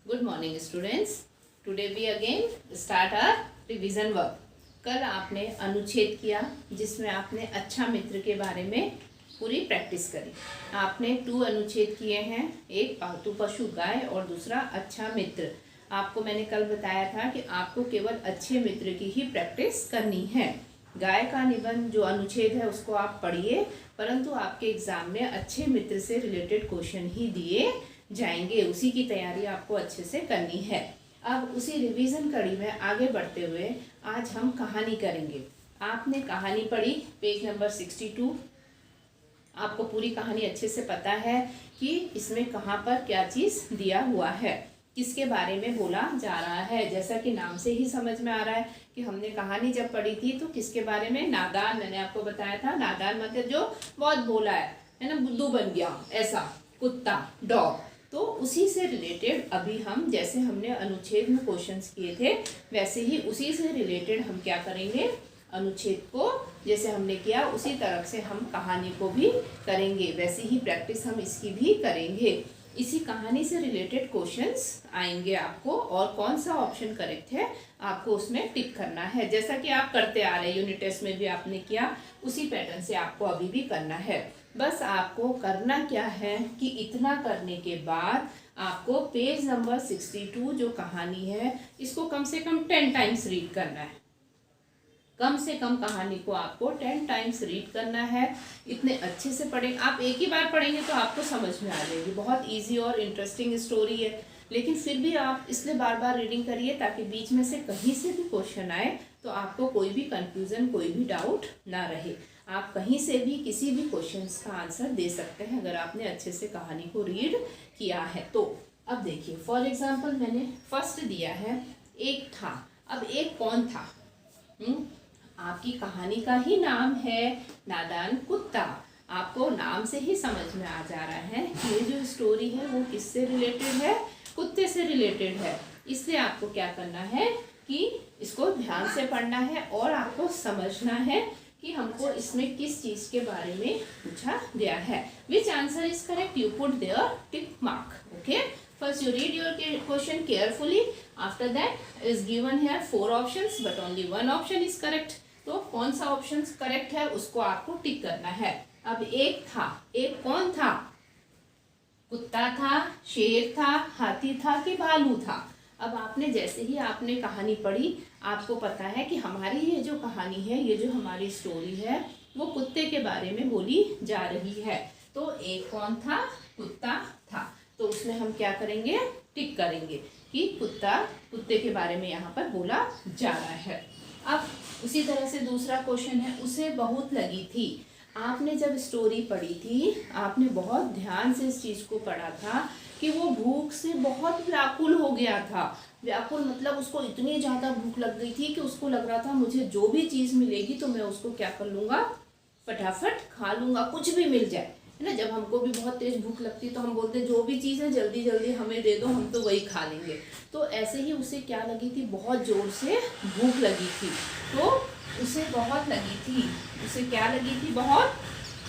Good morning students. Today we again start our revision work. कल आपने अनुच्छेद किया जिसमें आपने अच्छा मित्र के बारे में पूरी प्रैक्टिस करी। आपने 2 अनुच्छेद किए हैं, एक पालतू पशु गाय और दूसरा अच्छा मित्र। आपको मैंने कल बताया था कि आपको केवल अच्छे मित्र की ही प्रैक्टिस करनी है। गाय का निबंध जो अनुच्छेद है उसको आप पढ़िए, परंतु आपके एग्जाम में अच्छे मित्र से रिलेटेड क्वेश्चन ही दिए जाएंगे, उसी की तैयारी आपको अच्छे से करनी है। अब उसी रिवीजन कड़ी में आगे बढ़ते हुए आज हम कहानी करेंगे। आपने कहानी पढ़ी पेज नंबर 62। आपको पूरी कहानी अच्छे से पता है कि इसमें कहाँ पर क्या चीज़ दिया हुआ है, किसके बारे में बोला जा रहा है। जैसा कि नाम से ही समझ में आ रहा है कि हमने कहानी जब पढ़ी थी तो किसके बारे में, नादान, मैंने आपको बताया था। नादान मतलब जो बहुत भोला है ना, बुद्धू बन गया, ऐसा कुत्ता, डॉग। तो उसी से रिलेटेड अभी हम, जैसे हमने अनुच्छेद में क्वेश्चंस किए थे वैसे ही उसी से रिलेटेड हम क्या करेंगे, अनुच्छेद को जैसे हमने किया उसी तरह से हम कहानी को भी करेंगे, वैसी ही प्रैक्टिस हम इसकी भी करेंगे। इसी कहानी से रिलेटेड क्वेश्चंस आएंगे आपको, और कौन सा ऑप्शन करेक्ट है आपको उसमें टिक करना है। जैसा कि आप करते आ रहे, यूनिट टेस्ट में भी आपने किया, उसी पैटर्न से आपको अभी भी करना है। बस आपको करना क्या है कि इतना करने के बाद आपको पेज नंबर 62 जो कहानी है इसको कम से कम 10 टाइम्स रीड करना है। कम से कम कहानी को आपको 10 टाइम्स रीड करना है। इतने अच्छे से पढ़ेंगे, आप एक ही बार पढ़ेंगे तो आपको समझ में आ जाएगी। बहुत इजी और इंटरेस्टिंग स्टोरी है, लेकिन फिर भी आप इसलिए बार बार रीडिंग करिए ताकि बीच में से कहीं से भी क्वेश्चन आए तो आपको कोई भी कंफ्यूजन, कोई भी डाउट ना रहे। आप कहीं से भी किसी भी क्वेश्चन का आंसर दे सकते हैं अगर आपने अच्छे से कहानी को रीड किया है तो। अब देखिए, फॉर एग्जाम्पल मैंने फर्स्ट दिया है एक था। अब एक कौन था? आपकी कहानी का ही नाम है नादान कुत्ता। आपको नाम से ही समझ में आ जा रहा है कि ये जो स्टोरी है वो किससे रिलेटेड है, कुत्ते से रिलेटेड है। इसलिए आपको क्या करना है कि इसको ध्यान से पढ़ना है और आपको समझना है कि हमको इसमें किस चीज के बारे में पूछा गया है। Which answer is correct, you put there tick mark. Okay, first you read your question carefully. After that is given here 4 options but only one option is correct. तो कौन सा ऑप्शन करेक्ट है उसको आपको टिक करना है। अब एक था, एक कौन था? कुत्ता था, शेर था, हाथी था कि भालू था? अब आपने जैसे ही आपने कहानी पढ़ी आपको पता है कि हमारी ये जो कहानी है, ये जो हमारी स्टोरी है वो कुत्ते के बारे में बोली जा रही है। तो एक कौन था? कुत्ता था। तो उसमें हम क्या करेंगे, टिक करेंगे कि कुत्ता, कुत्ते के बारे में यहाँ पर बोला जा रहा है। अब उसी तरह से दूसरा क्वेश्चन है, उसे बहुत लगी थी। आपने जब स्टोरी पढ़ी थी आपने बहुत ध्यान से इस चीज को पढ़ा था कि वो भूख से बहुत व्याकुल हो गया था। व्याकुल मतलब उसको इतनी ज्यादा भूख लग गई थी कि उसको लग रहा था मुझे जो भी चीज मिलेगी तो मैं उसको क्या कर लूंगा, फटाफट खा लूंगा, कुछ भी मिल जाए, है ना। जब हमको भी बहुत तेज भूख लगती है तो हम बोलते हैं जो भी चीज़ है जल्दी जल्दी हमें दे दो, हम तो वही खा लेंगे। तो ऐसे ही उसे क्या लगी थी, बहुत जोर से भूख लगी थी। तो उसे बहुत लगी थी, उसे क्या लगी थी, बहुत।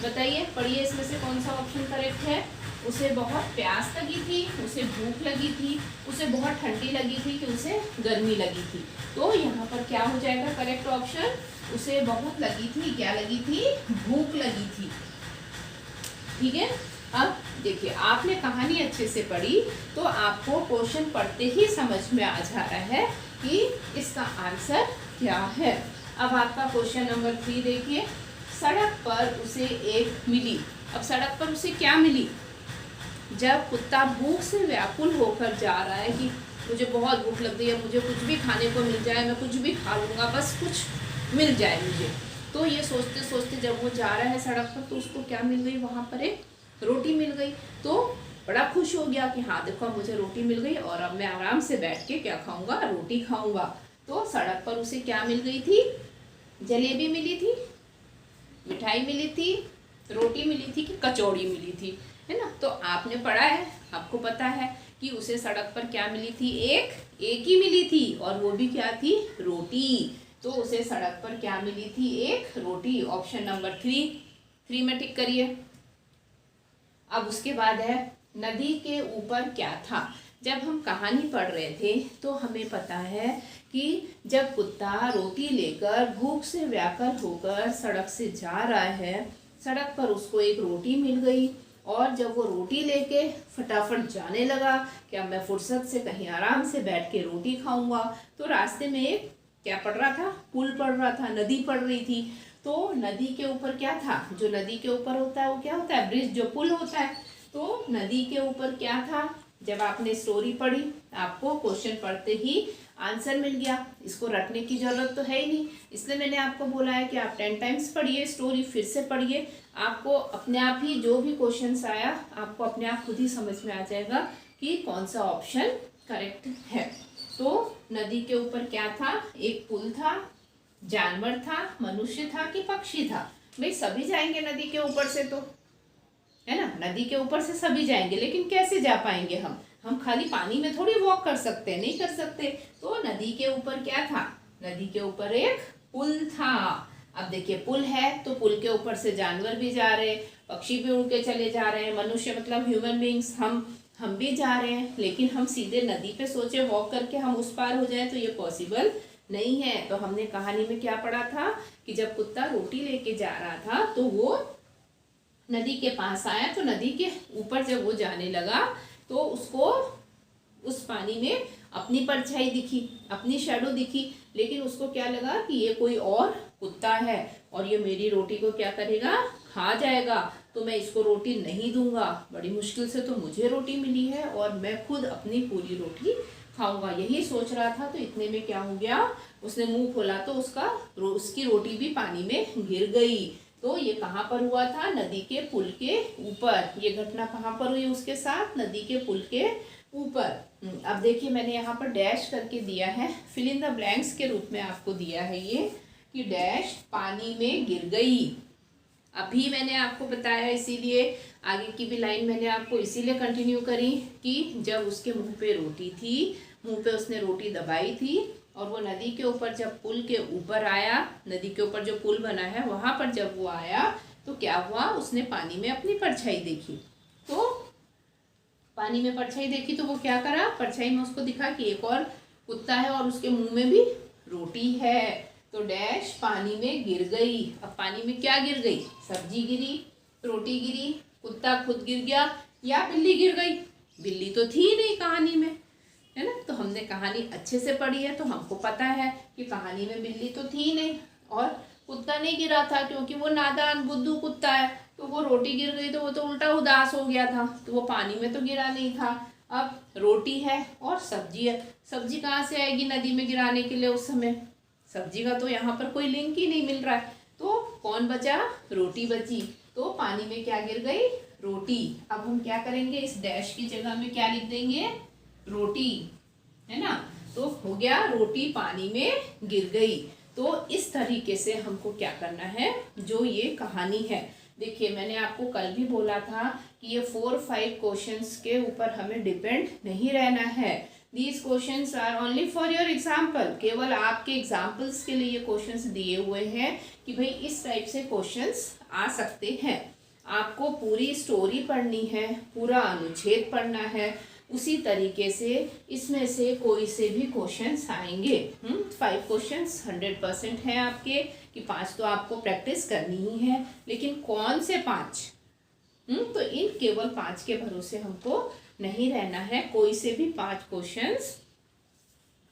बताइए, पढ़िए इसमें से कौन सा ऑप्शन करेक्ट है। उसे बहुत प्यास लगी थी, उसे भूख लगी थी, उसे बहुत ठंडी लगी थी कि उसे गर्मी लगी थी। तो यहाँ पर क्या हो जाएगा करेक्ट ऑप्शन, उसे बहुत लगी थी, क्या लगी थी, भूख लगी थी। ठीक है। अब देखिए, आपने कहानी अच्छे से पढ़ी तो आपको क्वेश्चन पढ़ते ही समझ में आ जा रहा है कि इसका आंसर क्या है। अब आपका क्वेश्चन नंबर 3 देखिए, सड़क पर उसे एक मिली। अब सड़क पर उसे क्या मिली? जब कुत्ता भूख से व्याकुल होकर जा रहा है कि मुझे बहुत भूख लग गई है, मुझे कुछ भी खाने को मिल जाए, मैं कुछ भी खा लूंगा, बस कुछ मिल जाए मुझे। तो ये सोचते सोचते जब वो जा रहा है सड़क पर तो उसको क्या मिल गई, वहाँ पर एक रोटी मिल गई। तो बड़ा खुश हो गया कि हाँ देखो मुझे रोटी मिल गई और अब मैं आराम से बैठ के क्या खाऊंगा, रोटी खाऊंगा। तो सड़क पर उसे क्या मिल गई थी, जलेबी मिली थी, मिठाई मिली थी, रोटी मिली थी कि कचौड़ी मिली थी, है ना। तो आपने पढ़ा है, आपको पता है कि उसे सड़क पर क्या मिली थी, एक ही मिली थी, और वो भी क्या थी, रोटी। तो उसे सड़क पर क्या मिली थी, एक रोटी। ऑप्शन नंबर 3 में टिक करिए। अब उसके बाद है, नदी के ऊपर क्या था। जब हम कहानी पढ़ रहे थे तो हमें पता है कि जब कुत्ता रोटी लेकर भूख से व्याकुल होकर सड़क से जा रहा है, सड़क पर उसको एक रोटी मिल गई और जब वो रोटी लेके फटाफट जाने लगा कि अब मैं फुर्सत से कहीं आराम से बैठ के रोटी खाऊंगा, तो रास्ते में एक क्या पड़ रहा था, पुल पड़ रहा था, नदी पड़ रही थी। तो नदी के ऊपर क्या था, जो नदी के ऊपर होता है वो क्या होता है, ब्रिज, जो पुल होता है। तो नदी के ऊपर क्या था, जब आपने स्टोरी पढ़ी आपको क्वेश्चन पढ़ते ही आंसर मिल गया, इसको रटने की जरूरत तो है ही नहीं। इसलिए मैंने आपको बोला है कि आप 10 टाइम्स पढ़िए स्टोरी, फिर से पढ़िए, आपको अपने आप ही जो भी क्वेश्चन आया आपको अपने आप खुद ही समझ में आ जाएगा कि कौन सा ऑप्शन करेक्ट है। तो नदी के ऊपर क्या था, एक पुल था, जानवर था, मनुष्य था कि पक्षी था। भाई सभी जाएंगे नदी के ऊपर से, तो है ना, नदी के ऊपर से सभी जाएंगे, लेकिन कैसे जा पाएंगे हम खाली पानी में थोड़ी वॉक कर सकते हैं, नहीं कर सकते। तो नदी के ऊपर क्या था, नदी के ऊपर एक पुल था। अब देखिए पुल है तो पुल के ऊपर से जानवर भी जा रहे, पक्षी भी उड़ के चले जा रहे हैं, मनुष्य मतलब ह्यूमन बींग्स हम भी जा रहे हैं, लेकिन हम सीधे नदी पे सोचे वॉक करके हम उस पार हो जाए तो ये पॉसिबल नहीं है। तो हमने कहानी में क्या पढ़ा था कि जब कुत्ता रोटी लेके जा रहा था तो वो नदी के पास आया, तो नदी के ऊपर जब वो जाने लगा तो उसको उस पानी में अपनी परछाई दिखी, अपनी शैडो दिखी, लेकिन उसको क्या लगा कि ये कोई और कुत्ता है और ये मेरी रोटी को क्या करेगा, खा जाएगा, तो मैं इसको रोटी नहीं दूंगा, बड़ी मुश्किल से तो मुझे रोटी मिली है और मैं खुद अपनी पूरी रोटी खाऊंगा, यही सोच रहा था। तो इतने में क्या हो गया, उसने मुंह खोला तो उसकी रोटी भी पानी में गिर गई। तो ये कहाँ पर हुआ था, नदी के पुल के ऊपर। ये घटना कहाँ पर हुई उसके साथ, नदी के पुल के ऊपर। अब देखिए मैंने यहाँ पर डैश करके दिया है, फिल इन द ब्लैंक्स के रूप में आपको दिया है ये कि डैश पानी में गिर गई। अभी मैंने आपको बताया, इसीलिए आगे की भी लाइन मैंने आपको इसीलिए कंटिन्यू करी कि जब उसके मुंह पे रोटी थी, मुंह पे उसने रोटी दबाई थी और वो नदी के ऊपर जब पुल के ऊपर आया, नदी के ऊपर जो पुल बना है वहां पर जब वो आया तो क्या हुआ, उसने पानी में अपनी परछाई देखी। तो पानी में परछाई देखी तो वो क्या करा, परछाई में उसको दिखा कि एक और कुत्ता है और उसके मुंह में भी रोटी है। तो डैश पानी में गिर गई। अब पानी में क्या गिर गई, सब्जी गिरी, रोटी गिरी, कुत्ता खुद गिर गया या बिल्ली गिर गई, बिल्ली तो थी नहीं कहानी में, है ना। तो हमने कहानी अच्छे से पढ़ी है तो हमको पता है कि कहानी में बिल्ली तो थी नहीं और कुत्ता नहीं गिरा था, क्योंकि वो नादान बुद्धू कुत्ता है। तो वो रोटी गिर गई तो वो तो उल्टा उदास हो गया था, तो वो पानी में तो गिरा नहीं था। अब रोटी है और सब्जी है, सब्जी कहाँ से आएगी नदी में गिराने के लिए, उस समय सब्जी का तो यहाँ पर कोई लिंक ही नहीं मिल रहा है। तो कौन बचा, रोटी बची। तो पानी में क्या गिर गई, रोटी। अब हम क्या करेंगे, इस डैश की जगह में क्या लिख देंगे, रोटी, है ना। तो हो गया रोटी पानी में गिर गई। तो इस तरीके से हमको क्या करना है, जो ये कहानी है, देखिए मैंने आपको कल भी बोला था कि ये 4-5 क्वेश्चंस के ऊपर हमें डिपेंड नहीं रहना है। These questions are only for your example, केवल आपके एग्जाम्पल्स के लिए ये क्वेश्चंस दिए हुए हैं कि भाई इस टाइप से क्वेश्चंस आ सकते हैं। आपको पूरी स्टोरी पढ़नी है, पूरा अनुच्छेद पढ़ना है, उसी तरीके से इसमें से कोई से भी क्वेश्चंस आएंगे। 5 क्वेश्चंस 100% हैं आपके, कि 5 तो आपको प्रैक्टिस करनी ही है, लेकिन कौन से 5, तो इन केवल 5 के भरोसे हमको नहीं रहना है, कोई से भी 5 क्वेश्चंस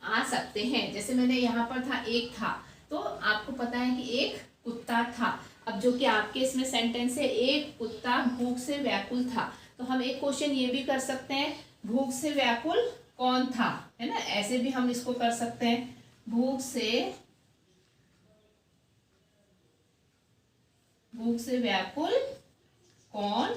आ सकते हैं। जैसे मैंने यहाँ पर था, एक था, तो आपको पता है कि एक कुत्ता था। अब जो कि आपके इसमें सेंटेंस है, एक कुत्ता भूख से व्याकुल था, तो हम एक क्वेश्चन ये भी कर सकते हैं, भूख से व्याकुल कौन था, है ना, ऐसे भी हम इसको कर सकते हैं, भूख से व्याकुल कौन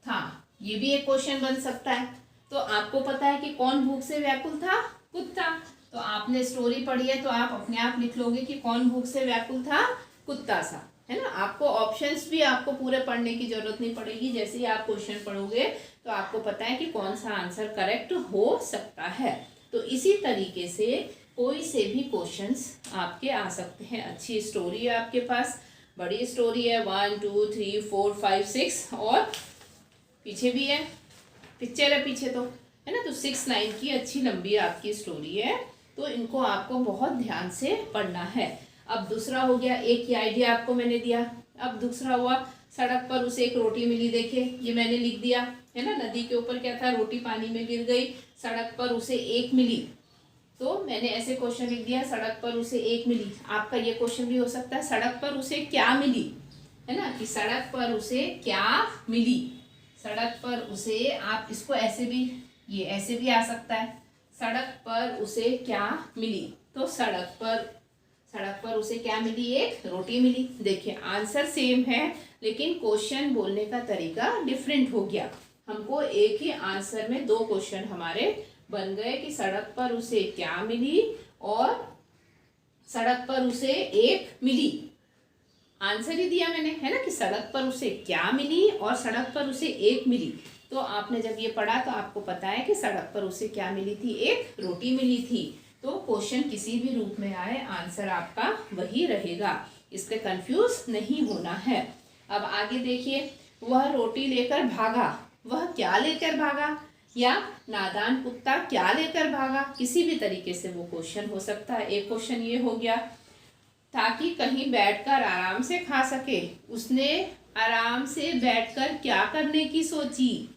था, ये भी एक क्वेश्चन बन सकता है। तो आपको पता है कि कौन भूख से व्याकुल था, कुत्ता। तो आपने स्टोरी पढ़ी है तो आप अपने आप लिख लोगे कि कौन भूख से व्याकुल था, कुत्ता सा, है ना। आपको ऑप्शंस भी आपको पूरे पढ़ने की जरूरत नहीं पड़ेगी, जैसे ही आप क्वेश्चन पढ़ोगे तो आपको पता है कि कौन सा आंसर करेक्ट हो सकता है। तो इसी तरीके से कोई से भी क्वेश्चंस आपके आ सकते हैं। अच्छी स्टोरी है आपके पास, बड़ी स्टोरी है, 1 2 3 4 5 6 और पीछे भी है, पिक्चर है पीछे, तो है ना। तो 6 लाइन की अच्छी लंबी आपकी स्टोरी है, तो इनको आपको बहुत ध्यान से पढ़ना है। अब दूसरा हो गया, एक ही आइडिया आपको मैंने दिया। अब दूसरा हुआ, सड़क पर उसे एक रोटी मिली। देखिए ये मैंने लिख दिया, है ना। नदी के ऊपर क्या था, रोटी पानी में गिर गई, सड़क पर उसे एक मिली। तो मैंने ऐसे क्वेश्चन लिख दिया, सड़क पर उसे एक मिली। आपका ये क्वेश्चन भी हो सकता है, सड़क पर उसे क्या मिली, है ना, कि सड़क पर उसे क्या मिली। सड़क पर उसे, आप इसको ऐसे भी, ये ऐसे भी आ सकता है, सड़क पर उसे क्या मिली। तो सड़क पर उसे क्या मिली, एक रोटी मिली। देखिए आंसर सेम है, लेकिन क्वेश्चन बोलने का तरीका डिफरेंट हो गया। हमको एक ही आंसर में दो क्वेश्चन हमारे बन गए कि सड़क पर उसे क्या मिली और सड़क पर उसे एक मिली। आंसर ही दिया मैंने, है ना, कि सड़क पर उसे क्या मिली और सड़क पर उसे एक मिली। तो आपने जब ये पढ़ा तो आपको पता है कि सड़क पर उसे क्या मिली थी, एक रोटी मिली थी। तो क्वेश्चन किसी भी रूप में आए, आंसर आपका वही रहेगा, इससे कंफ्यूज नहीं होना है। अब आगे देखिए, वह रोटी लेकर भागा। वह क्या लेकर भागा, या नादान कुत्ता क्या लेकर भागा, किसी भी तरीके से वो क्वेश्चन हो सकता है। एक क्वेश्चन ये हो गया, ताकि कहीं बैठकर आराम से खा सके। उसने आराम से बैठकर क्या करने की सोची,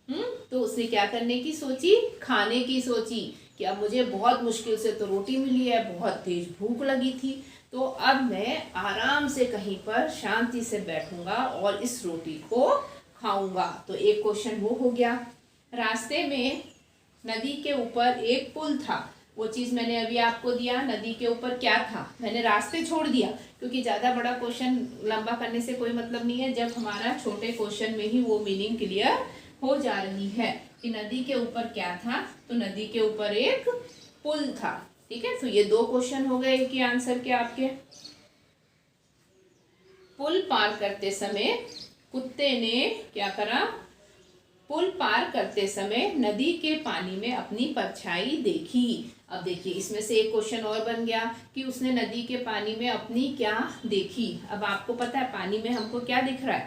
तो उसने क्या करने की सोची, खाने की सोची, कि अब मुझे बहुत मुश्किल से तो रोटी मिली है, बहुत तेज भूख लगी थी, तो अब मैं आराम से कहीं पर शांति से बैठूंगा और इस रोटी को खाऊंगा। तो एक क्वेश्चन वो हो गया। रास्ते में नदी के ऊपर एक पुल था। वो चीज़ मैंने अभी आपको दिया, नदी के ऊपर क्या था, मैंने रास्ते छोड़ दिया, क्योंकि ज़्यादा बड़ा क्वेश्चन लंबा करने से कोई मतलब नहीं है, जब हमारा छोटे क्वेश्चन में ही वो मीनिंग क्लियर हो जा रही है कि नदी के ऊपर क्या था। तो नदी के ऊपर एक पुल था, ठीक है। तो ये दो क्वेश्चन हो गए कि आंसर के आपके। पुल पार करते समय कुत्ते ने क्या करा, पुल पार करते समय नदी के पानी में अपनी परछाई देखी। अब देखिए इसमें से एक क्वेश्चन और बन गया कि उसने नदी के पानी में अपनी क्या देखी। अब आपको पता है पानी में हमको क्या दिख रहा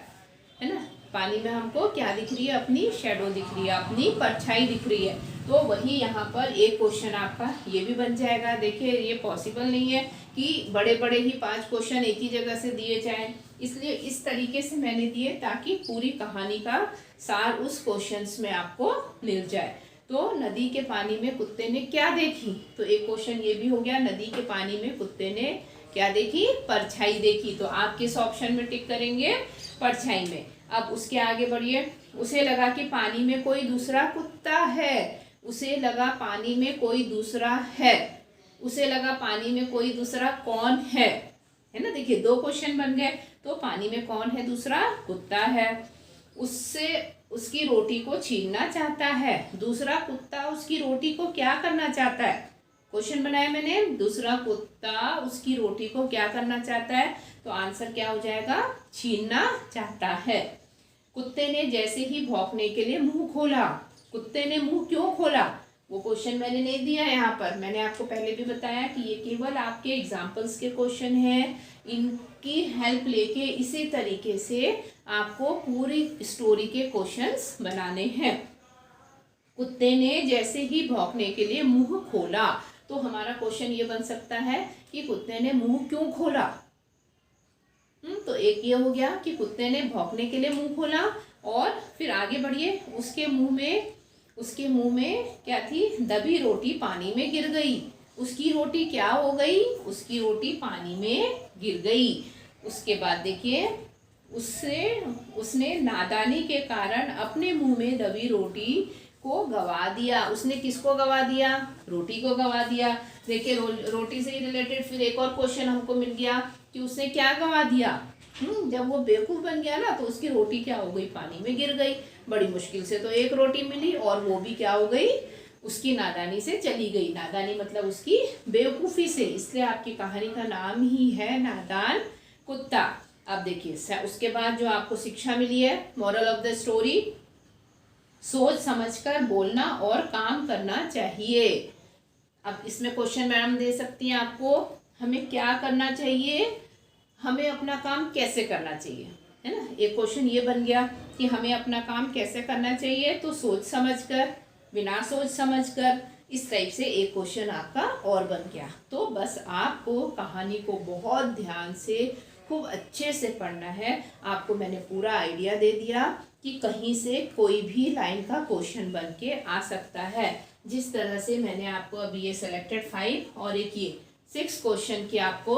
है ना, पानी में हमको क्या दिख रही है, अपनी शेडो दिख रही है, अपनी परछाई दिख रही है। तो वही यहाँ पर एक क्वेश्चन आपका ये भी बन जाएगा। देखिए ये पॉसिबल नहीं है कि बड़े बड़े ही 5 क्वेश्चन एक ही जगह से दिए जाएं, इसलिए इस तरीके से मैंने दिए ताकि पूरी कहानी का सार उस क्वेश्चंस में आपको मिल जाए। तो नदी के पानी में कुत्ते ने क्या देखी, तो एक क्वेश्चन ये भी हो गया, नदी के पानी में कुत्ते ने क्या देखी, परछाई देखी। तो आप किस ऑप्शन में टिक करेंगे, परछाई में। अब उसके आगे बढ़िए, उसे लगा कि पानी में कोई दूसरा कुत्ता है। उसे लगा पानी में कोई दूसरा है, उसे लगा पानी में कोई दूसरा कौन है ना। देखिए दो क्वेश्चन बन गए। तो पानी में कौन है, दूसरा कुत्ता है, उससे उसकी रोटी को छीनना चाहता है। दूसरा कुत्ता उसकी रोटी को क्या करना चाहता है, क्वेश्चन बनाया मैंने, दूसरा कुत्ता उसकी रोटी को क्या करना चाहता है। तो आंसर क्या हो जाएगा, छीनना चाहता है। कुत्ते ने जैसे ही भौंकने के लिए मुंह खोला। कुत्ते ने मुंह क्यों खोला, वो क्वेश्चन मैंने नहीं दिया यहाँ पर। मैंने आपको पहले भी बताया कि ये केवल आपके एग्जाम्पल्स के क्वेश्चन हैं, इनकी हेल्प लेके इसी तरीके से आपको पूरी स्टोरी के क्वेश्चंस बनाने हैं। कुत्ते ने जैसे ही भौंकने के लिए मुंह खोला, तो हमारा क्वेश्चन ये बन सकता है कि कुत्ते ने मुंह क्यों खोला। तो एक ये हो गया कि कुत्ते ने भौंकने के लिए मुंह खोला। और फिर आगे बढ़िए, उसके मुंह में क्या थी, दबी रोटी पानी में गिर गई। उसकी रोटी क्या हो गई, उसकी रोटी पानी में गिर गई। उसके बाद देखिए, उसने नादानी के कारण अपने मुंह में दबी रोटी को गवा दिया। उसने किसको गवा दिया, रोटी को गवा दिया। देखिए रोटी से ही रिलेटेड फिर एक और क्वेश्चन हमको मिल गया कि उसने क्या गवा दिया। जब वो बेवकूफ़ बन गया ना, तो उसकी रोटी क्या हो गई, पानी में गिर गई। बड़ी मुश्किल से तो एक रोटी मिली, और वो भी क्या हो गई, उसकी नादानी से चली गई। नादानी मतलब उसकी बेवकूफ़ी से, इसलिए आपकी कहानी का नाम ही है नादान कुत्ता। अब देखिए उसके बाद जो आपको शिक्षा मिली है, मॉरल ऑफ द स्टोरी, सोच समझकर बोलना और काम करना चाहिए। अब इसमें क्वेश्चन मैडम दे सकती हैं आपको, हमें क्या करना चाहिए, हमें अपना काम कैसे करना चाहिए, है ना। एक क्वेश्चन ये बन गया कि हमें अपना काम कैसे करना चाहिए। तो सोच समझकर बिना सोच समझ कर, इस टाइप से एक क्वेश्चन आपका और बन गया। तो बस आपको कहानी को बहुत ध्यान से खूब अच्छे से पढ़ना है। आपको मैंने पूरा आइडिया दे दिया कि कहीं से कोई भी लाइन का क्वेश्चन बन के आ सकता है। जिस तरह से मैंने आपको अभी ये सेलेक्टेड 5 और एक ये 6 क्वेश्चन की आपको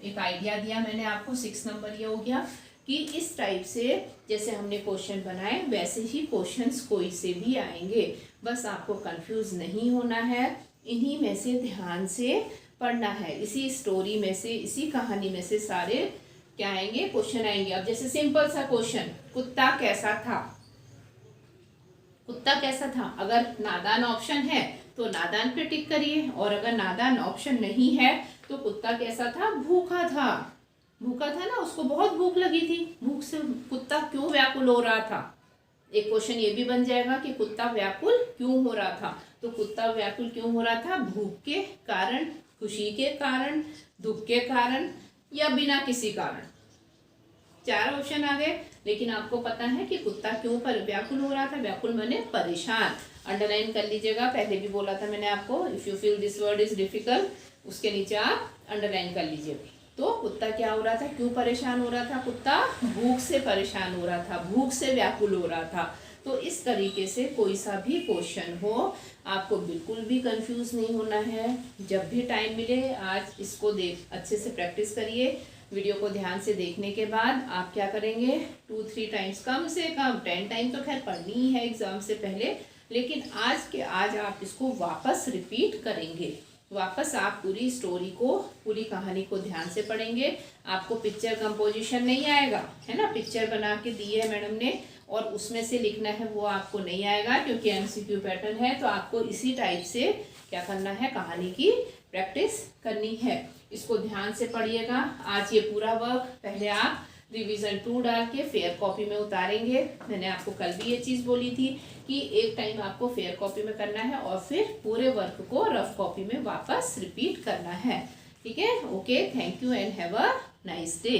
एक आइडिया दिया, मैंने आपको 6 नंबर ये हो गया कि इस टाइप से जैसे हमने क्वेश्चन बनाए वैसे ही क्वेश्चंस कोई से भी आएंगे। बस आपको कंफ्यूज नहीं होना है, इन्हीं में से ध्यान से पढ़ना है। इसी स्टोरी में से, इसी कहानी में से सारे क्या आएंगे, क्वेश्चन आएंगे। अब जैसे सिंपल सा क्वेश्चन, कुत्ता कैसा था? कुत्ता कैसा था? अगर नादान ऑप्शन है तो नादान पे टिक करिए, और अगर नादान ऑप्शन नहीं है तो कुत्ता कैसा था? भूखा था। भूखा था ना, उसको बहुत भूख लगी थी। भूख से कुत्ता क्यों व्याकुल हो रहा था? एक क्वेश्चन ये भी बन जाएगा कि कुत्ता व्याकुल क्यों हो रहा था। तो कुत्ता व्याकुल क्यों हो रहा था? भूख के कारण, खुशी के कारण, दुख के कारण, या बिना किसी कारण। 4 ऑप्शन आ गए, लेकिन आपको पता है कि कुत्ता क्यों पर व्याकुल हो रहा था। व्याकुल माने परेशान। अंडरलाइन कर लीजिएगा, पहले भी बोला था मैंने आपको, if you feel this word is difficult, उसके नीचे आप अंडरलाइन कर लीजिएगा। तो कुत्ता क्या हो रहा था, क्यों परेशान हो रहा था? कुत्ता भूख से परेशान हो रहा था, भूख से व्याकुल हो रहा था। तो इस तरीके से कोई सा भी क्वेश्चन हो, आपको बिल्कुल भी कंफ्यूज नहीं होना है। जब भी टाइम मिले आज इसको अच्छे से प्रैक्टिस करिए। वीडियो को ध्यान से देखने के बाद आप क्या करेंगे, 2-3 टाइम्स, कम से कम 10 टाइम तो खैर पढ़नी ही है एग्जाम से पहले, लेकिन आज आप इसको वापस रिपीट करेंगे। वापस आप पूरी स्टोरी को, पूरी कहानी को ध्यान से पढ़ेंगे। आपको पिक्चर कंपोजिशन नहीं आएगा, है ना, पिक्चर बना के दी है मैडम ने और उसमें से लिखना है, वो आपको नहीं आएगा क्योंकि एमसीक्यू पैटर्न है। तो आपको इसी टाइप से क्या करना है, कहानी की प्रैक्टिस करनी है। इसको ध्यान से पढ़िएगा। आज ये पूरा वर्क पहले आप रिवीजन 2 डाल के फेयर कॉपी में उतारेंगे। मैंने आपको कल भी ये चीज़ बोली थी कि एक टाइम आपको फेयर कॉपी में करना है और फिर पूरे वर्क को रफ कॉपी में वापस रिपीट करना है। ठीक है, okay, thank you and have a nice day.